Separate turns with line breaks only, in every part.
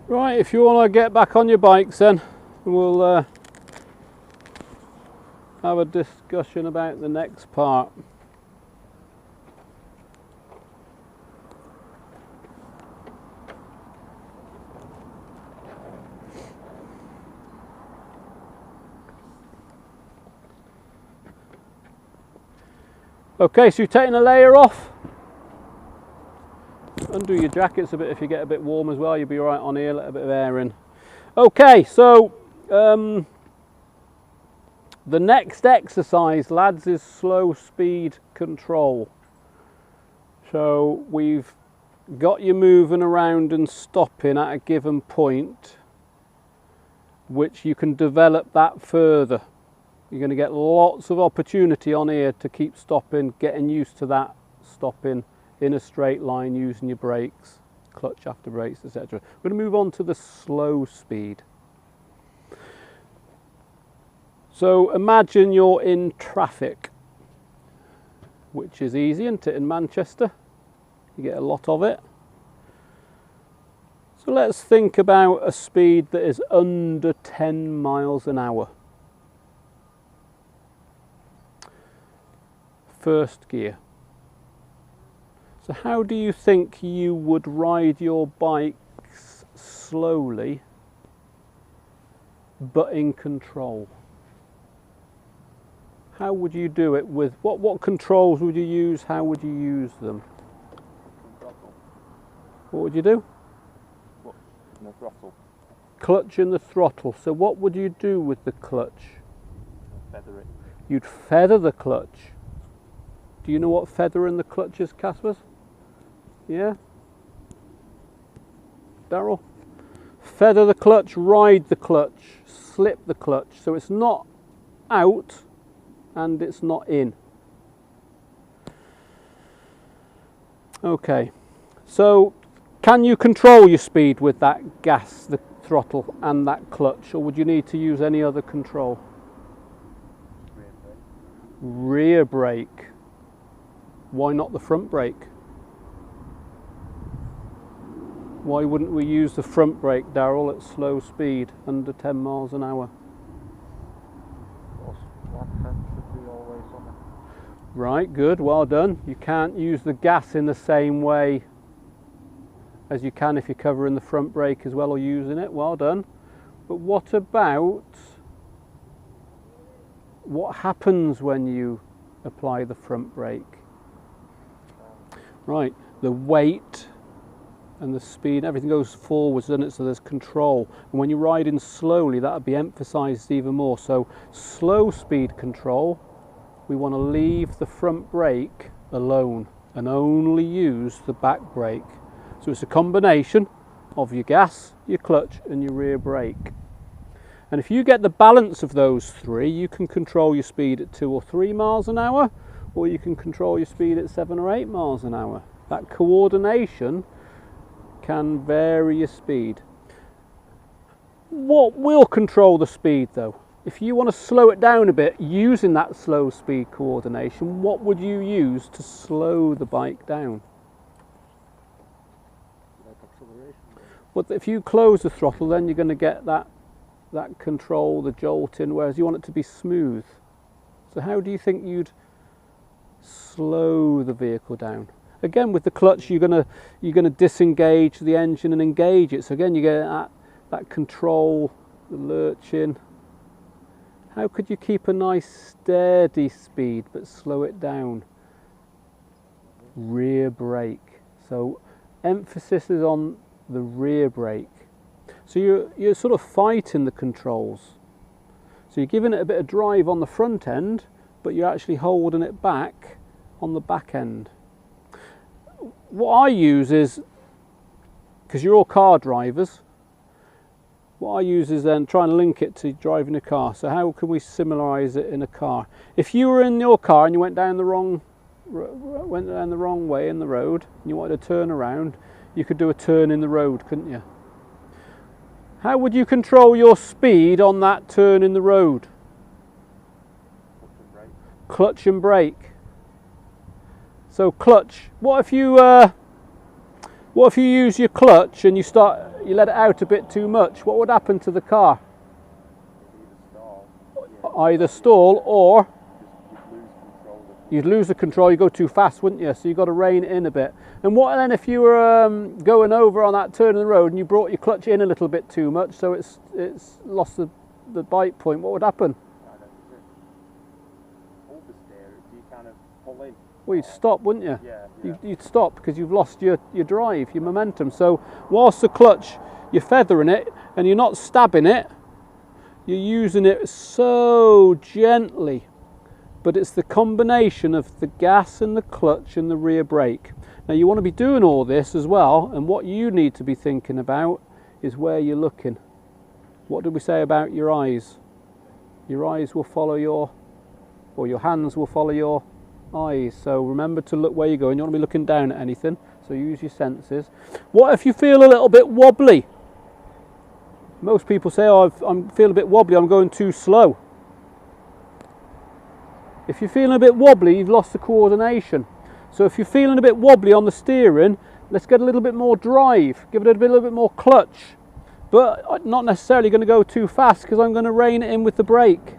Right, if you want to get back on your bikes then, we'll have a discussion about the next part. Okay, so you're taking a layer off. Undo your jackets a bit if you get a bit warm as well, you'll be right on here, let a bit of air in. Okay, so the next exercise, lads, is slow speed control. So we've got you moving around and stopping at a given point, which you can develop that further. You're going to get lots of opportunity on here to keep stopping, getting used to that stopping in a straight line using your brakes, clutch after brakes, etc. We're going to move on to the slow speed. So imagine you're in traffic, which is easy, isn't it, in Manchester? You get a lot of it. So let's think about a speed that is under 10 miles an hour. First gear. So how do you think you would ride your bikes slowly but in control? How would you do it with, what controls would you use? How would you use them?
Throttle.
What would you do?
Clutch and the throttle.
Clutch and the throttle. So what would you do with the clutch?
Feather it.
You'd feather the clutch. Do you know what feathering the clutch is, Caspers? Yeah? Daryl? Feather the clutch, ride the clutch, slip the clutch. So it's not out and it's not in. Okay. So can you control your speed with that gas, the throttle and that clutch, or would you need to use any other control? Rear brake. Why not the front brake? Why wouldn't we use the front brake, Daryl, at slow speed, under 10 miles an hour?
Should be always on it.
Right, good, well done. You can't use the gas in the same way as you can if you're covering the front brake as well or using it. Well done. But what about what happens when you apply the front brake? Right, the weight and the speed, everything goes forwards, doesn't it? So there's control. And when you're riding slowly, that'll be emphasised even more. So slow speed control, we want to leave the front brake alone and only use the back brake. So it's a combination of your gas, your clutch and your rear brake. And if you get the balance of those three, you can control your speed at 2 or 3 miles an hour, or you can control your speed at 7 or 8 miles an hour. That coordination can vary your speed. What will control the speed though? If you want to slow it down a bit using that slow speed coordination, what would you use to slow the bike down?
Like acceleration.
Well, if you close the throttle, then you're going to get that control, the jolting, whereas you want it to be smooth. So how do you think you'd slow the vehicle down? Again, with the clutch, you're gonna disengage the engine and engage it. So again, you get that control, the lurching. How could you keep a nice steady speed but slow it down? Rear brake. So emphasis is on the rear brake. So you're sort of fighting the controls. So you're giving it a bit of drive on the front end, but you're actually holding it back on the back end. What I use is, because you're all car drivers, what I use is then trying to link it to driving a car. So how can we similarise it in a car? If you were in your car and you went down the wrong way in the road and you wanted to turn around, you could do a turn in the road, couldn't you? How would you control your speed on that turn in the road? Clutch and brake. So clutch. What if you use your clutch and you start you let it out a bit too much, what would happen to the car? Either stall or you'd lose the control. You go too fast, wouldn't you? So you've got to rein it in a bit. And what then if you were going over on that turn in the road and you brought your clutch in a little bit too much, so it's lost the bite point? What would happen? Well, you'd stop, wouldn't you?
Yeah.
You'd stop because you've lost your drive, your momentum. So whilst the clutch, you're feathering it and you're not stabbing it, you're using it so gently. But it's the combination of the gas and the clutch and the rear brake. Now you want to be doing all this as well, and what you need to be thinking about is where you're looking. What did we say about your eyes? Your eyes will follow your hands will follow your eyes. So remember to look where you're going. You don't want to be looking down at anything, so use your senses. What if you feel a little bit wobbly? Most people say, oh, I feel a bit wobbly, I'm going too slow. If you're feeling a bit wobbly, you've lost the coordination. So if you're feeling a bit wobbly on the steering, let's get a little bit more drive, give it a little bit more clutch. But I'm not necessarily going to go too fast because I'm going to rein it in with the brake.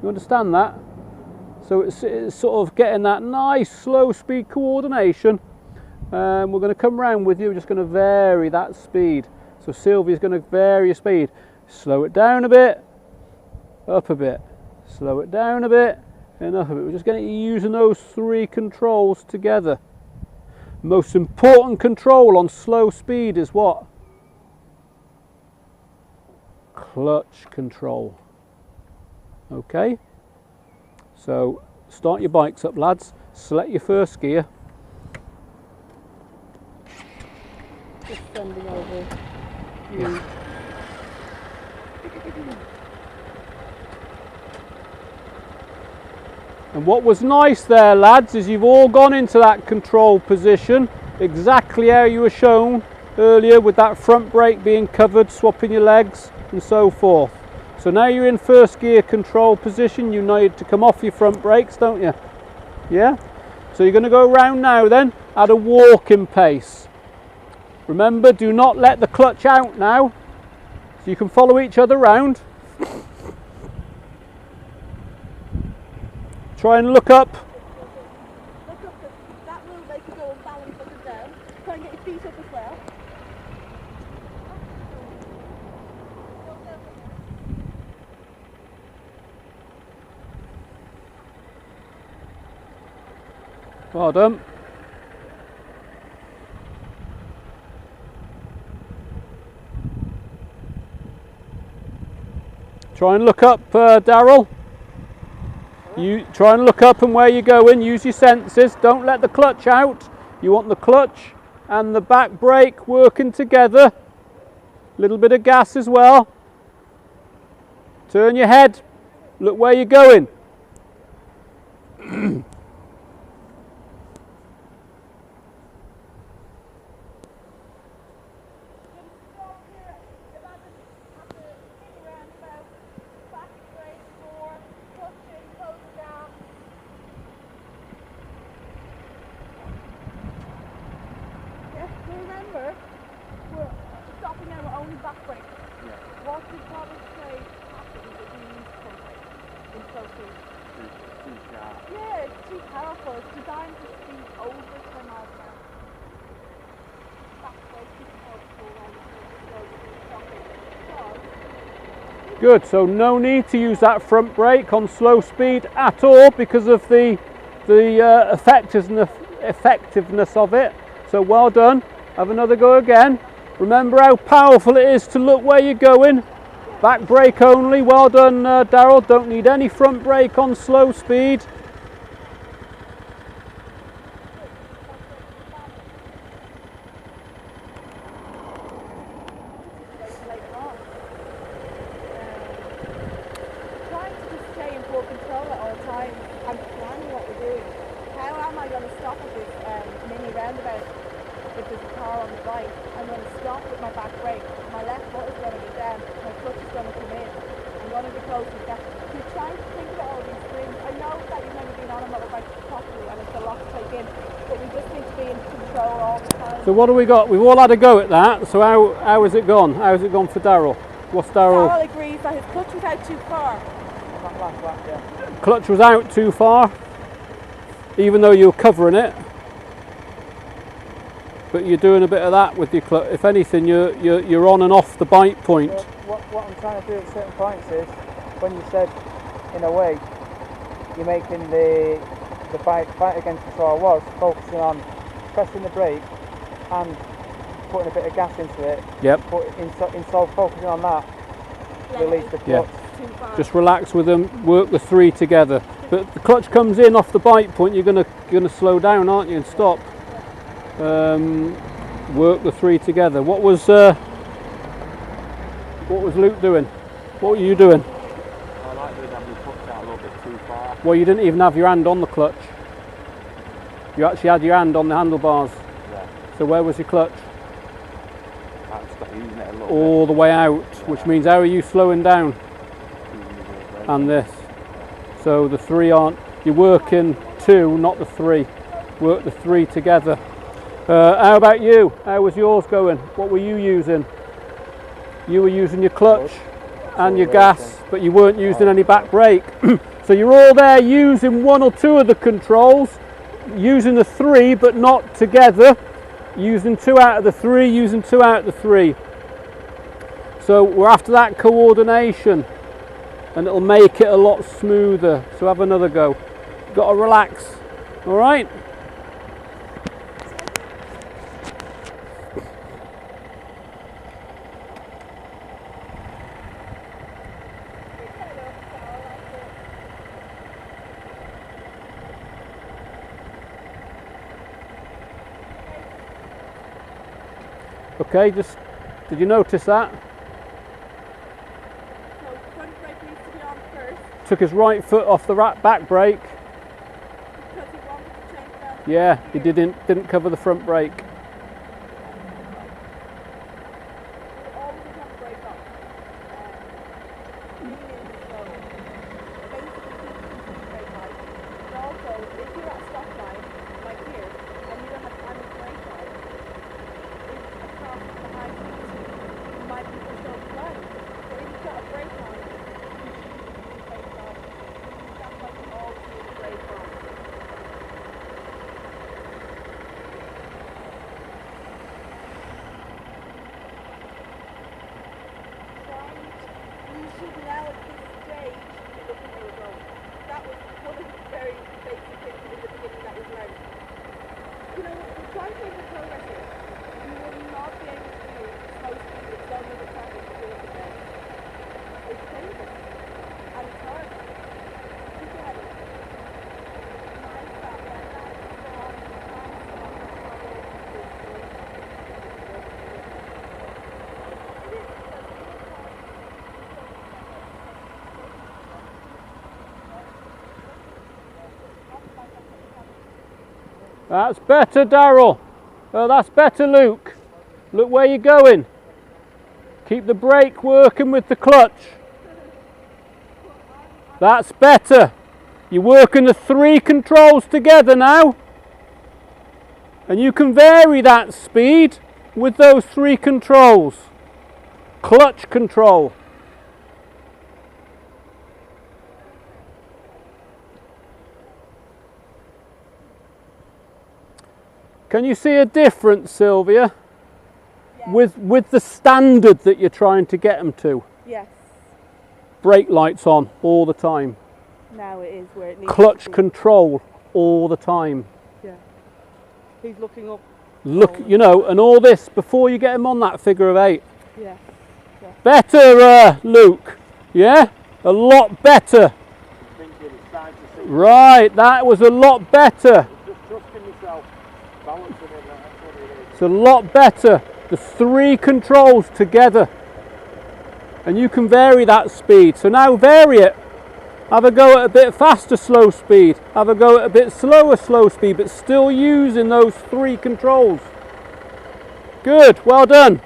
You understand that? So it's sort of getting that nice slow speed coordination. We're going to come round with you, we're just going to vary that speed. So Sylvia's going to vary your speed. Slow it down a bit, up a bit. Slow it down a bit, and up a bit. We're just getting using those three controls together. Most important control on slow speed is what? Clutch control. Okay? So start your bikes up, lads. Select your first gear.
Just bending over.
Yeah. And what was nice there, lads, is you've all gone into that control position exactly how you were shown earlier, with that front brake being covered, swapping your legs and so forth. So now you're in first gear control position. You need to come off your front brakes, don't you? Yeah? So you're going to go round now then at a walking pace. Remember, do not let the clutch out now, so you can follow each other round. Try and look up.
Look up, that will make you go and balance up and down. Try and get your feet up as well.
Well done. Try and look up, Daryl. You try and look up and where you're going, use your senses, don't let the clutch out. You want the clutch and the back brake working together. A little bit of gas as well. Turn your head, look where you're going.
Remember, we're stopping now, we're only back brake. What we probably say happens is we use front brake in slow speed.
Too sharp.
Yeah, it's too powerful. It's designed to speed over 10 miles an hour. Back brake is helpful on the
Good, so no need to use that front brake on slow speed at all because of the effectiveness of it. So well done. Have another go again. Remember how powerful it is to look where you're going. Back brake only. Well done, Daryl. Don't need any front brake on slow speed.
Trying to just stay in full control at all times and planning what we're doing. How am I going to stop at this mini roundabout? If there's a car on the right, I'm going to stop with my back brake. My left foot is going to be down, my clutch is going to come in, and one of the closest that you're trying to think about all these things. I know that you've never been on a motorbike properly and it's a lot to take in, but we just need to be in control all the time.
So what do we got? We've all had a go at that. So how has it gone? How has it gone for Daryl? What's Daryl?
Daryl agrees that his clutch was out too far.
Clutch was out too far, even though you were covering it. But you're doing a bit of that with your clutch. If anything, you're on and off the bite point.
Well, what I'm trying to do at certain points is, when you said, in a way, you're making the fight against it, so I was focusing on pressing the brake and putting a bit of gas into it.
Yep.
But instead of focusing on that, release the clutch.
Just relax with them, work the three together. But the clutch comes in off the bite point, you're gonna slow down, aren't you, and stop. Work the three together. What was Luke doing? What were you doing?
I like doing having the clutch out a little bit too far.
Well, you didn't even have your hand on the clutch. You actually had your hand on the handlebars.
Yeah.
So where was your clutch?
I just got using it a little
All the way out, which means how are you slowing down?
bit.
And this. So the three aren't, you're working two, not the three. Work the three together. How about you? How was yours going? What were you using? You were using your clutch and your gas, but you weren't using any back brake. So you're all there using one or two of the controls, using the three but not together, using two out of the three, using two out of the three. So we're after that coordination, and it'll make it a lot smoother. So have another go. Got to relax. All right. Okay, just did you notice that?
So front brake needs to be on first
Took his right foot off the back brake.
because he wanted to change that.
Yeah, he didn't cover the front brake.
We always have to brake off. Lean in control. Basically, keep the brake light. But also, if you're at stop line, like here, and you don't have time to brake light, if a car comes behind you, you might be pushed over the line. So if you've got a brake on, you should use the brake light. That's why you always need a brake on. You should now at this stage be looking where we're going. That was one of the very basic things in the beginning that was learned. You know, we're trying to make the progress here. You will not be able to do slow speed with so little traffic to do it today. It's painful. And it's hard. Keep your head up. Mind stop, let that go on. Mind stop,
That's better, Daryl. Oh, that's better, Luke. Look where you're going. Keep the brake working with the clutch. That's better. You're working the three controls together now. And you can vary that speed with those three controls. Clutch control. Can you see a difference, Sylvia,
Yeah.
with the standard that you're trying to get them to?
Yes.
Brake lights on all the time.
Now it is where it needs
Clutch
to be.
control all the time.
Yeah. He's looking up.
Look, you know, and all this before you get him on that figure of 8.
Yeah.
Better, Luke. Yeah? A lot better.
Thinking it's time to see.
Right, that was a lot better.
Just trusting yourself, balancing it, that's what it is.
It's a lot better. The three controls together. And you can vary that speed. So now vary it. Have a go at a bit faster slow speed. Have a go at a bit slower slow speed, but still using those three controls. Good, well done.